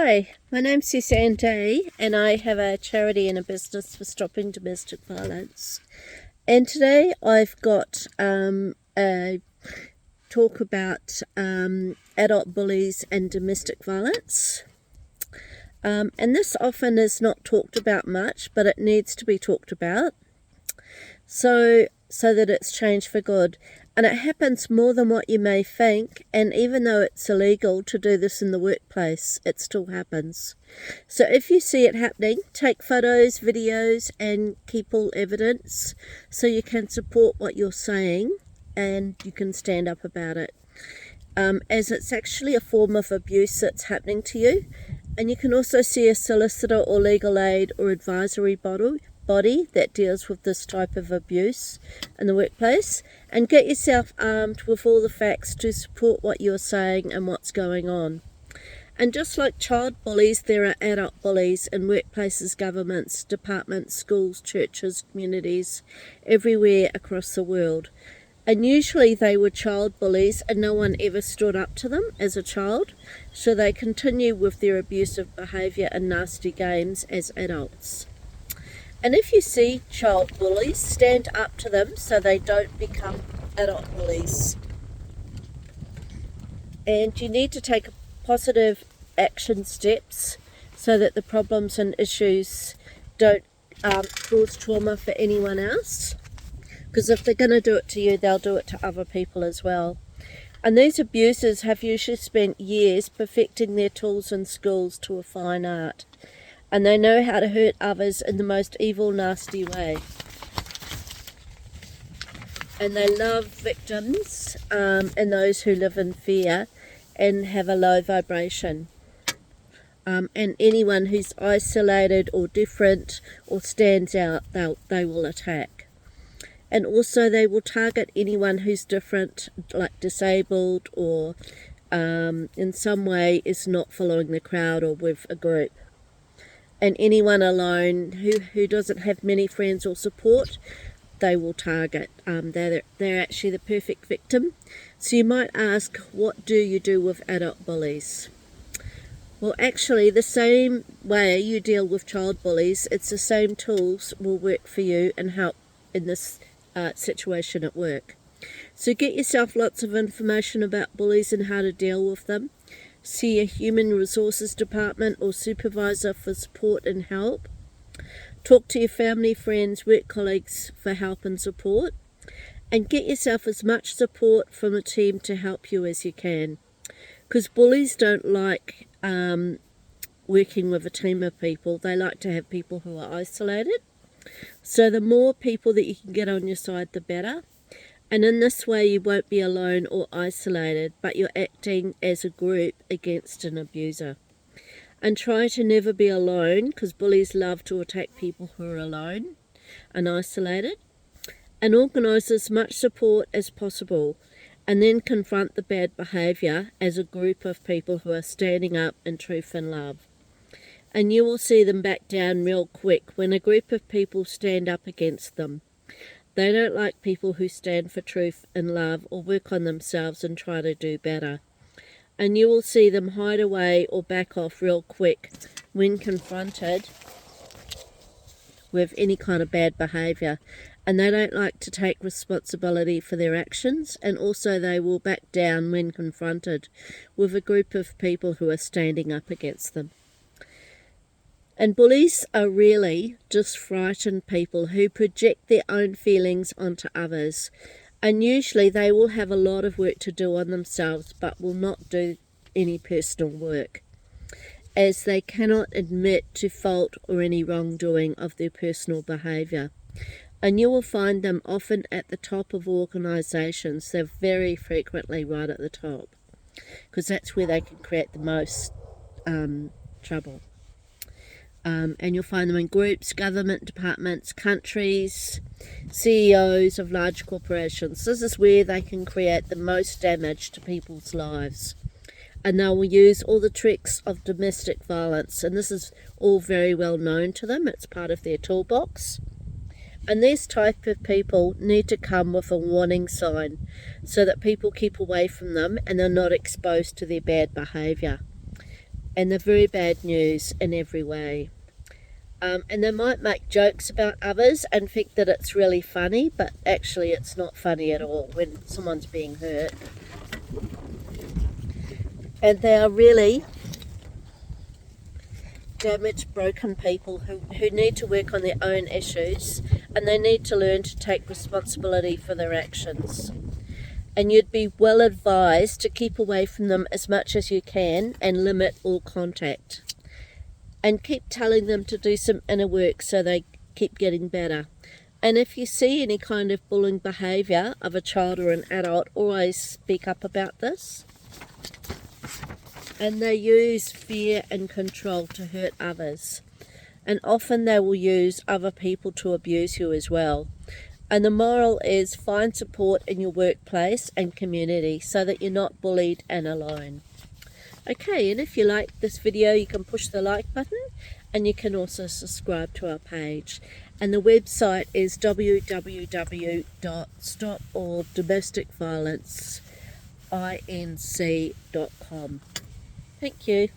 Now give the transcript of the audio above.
Hi, my name's Suzanne Day and I have a charity and a business for stopping domestic violence. And today I've got a talk about adult bullies and domestic violence. And this often is not talked about much, but it needs to be talked about so that it's changed for good. And it happens more than what you may think, and even though it's illegal to do this in the workplace, it still happens. So if you see it happening, take photos, videos, and keep all evidence so you can support what you're saying and you can stand up about it. As it's actually a form of abuse that's happening to you. And you can also see a solicitor or legal aid or advisory body that deals with this type of abuse in the workplace, and get yourself armed with all the facts to support what you're saying and what's going on. And just like child bullies, there are adult bullies in workplaces, governments, departments, schools, churches, communities, everywhere across the world. And usually they were child bullies and no one ever stood up to them as a child, so they continue with their abusive behaviour and nasty games as adults. And if you see child bullies, stand up to them so they don't become adult bullies. And you need to take positive action steps so that the problems and issues don't cause trauma for anyone else. Because if they're going to do it to you, they'll do it to other people as well. And these abusers have usually spent years perfecting their tools and skills to a fine art. And they know how to hurt others in the most evil, nasty way. And they love victims and those who live in fear and have a low vibration. And anyone who's isolated or different or stands out, they will attack. And also they will target anyone who's different, like disabled or in some way is not following the crowd or with a group. And anyone alone who doesn't have many friends or support, they will target. They're actually the perfect victim. So you might ask, what do you do with adult bullies? Well, actually, the same way you deal with child bullies, it's the same tools will work for you and help in this situation at work. So get yourself lots of information about bullies and how to deal with them. See a human resources department or supervisor for support and help. Talk to your family, friends, work colleagues for help and support. And get yourself as much support from a team to help you as you can. Because bullies don't like working with a team of people. They like to have people who are isolated. So the more people that you can get on your side, the better. And in this way you won't be alone or isolated, but you're acting as a group against an abuser. And try to never be alone, because bullies love to attack people who are alone and isolated. And organise as much support as possible, and then confront the bad behaviour as a group of people who are standing up in truth and love. And you will see them back down real quick when a group of people stand up against them. They don't like people who stand for truth and love or work on themselves and try to do better. And you will see them hide away or back off real quick when confronted with any kind of bad behaviour. And they don't like to take responsibility for their actions, and also they will back down when confronted with a group of people who are standing up against them. And bullies are really just frightened people who project their own feelings onto others. And usually they will have a lot of work to do on themselves, but will not do any personal work, as they cannot admit to fault or any wrongdoing of their personal behaviour. And you will find them often at the top of organisations. They're very frequently right at the top, because that's where they can create the most trouble. And you'll find them in groups, government departments, countries, CEOs of large corporations. This is where they can create the most damage to people's lives. And they will use all the tricks of domestic violence. And this is all very well known to them. It's part of their toolbox. And these type of people need to come with a warning sign so that people keep away from them and are not exposed to their bad behaviour. and they're very bad news in every way. And they might make jokes about others and think that it's really funny, but actually it's not funny at all when someone's being hurt. And they are really damaged, broken people who need to work on their own issues, and they need to learn to take responsibility for their actions. And you'd be well advised to keep away from them as much as you can and limit all contact. And keep telling them to do some inner work so they keep getting better. And if you see any kind of bullying behaviour of a child or an adult, always speak up about this. And they use fear and control to hurt others. And often they will use other people to abuse you as well. And the moral is find support in your workplace and community so that you're not bullied and alone. Okay, and if you like this video, you can push the like button, and you can also subscribe to our page. And the website is www.stopalldomesticviolenceinc.com. Thank you.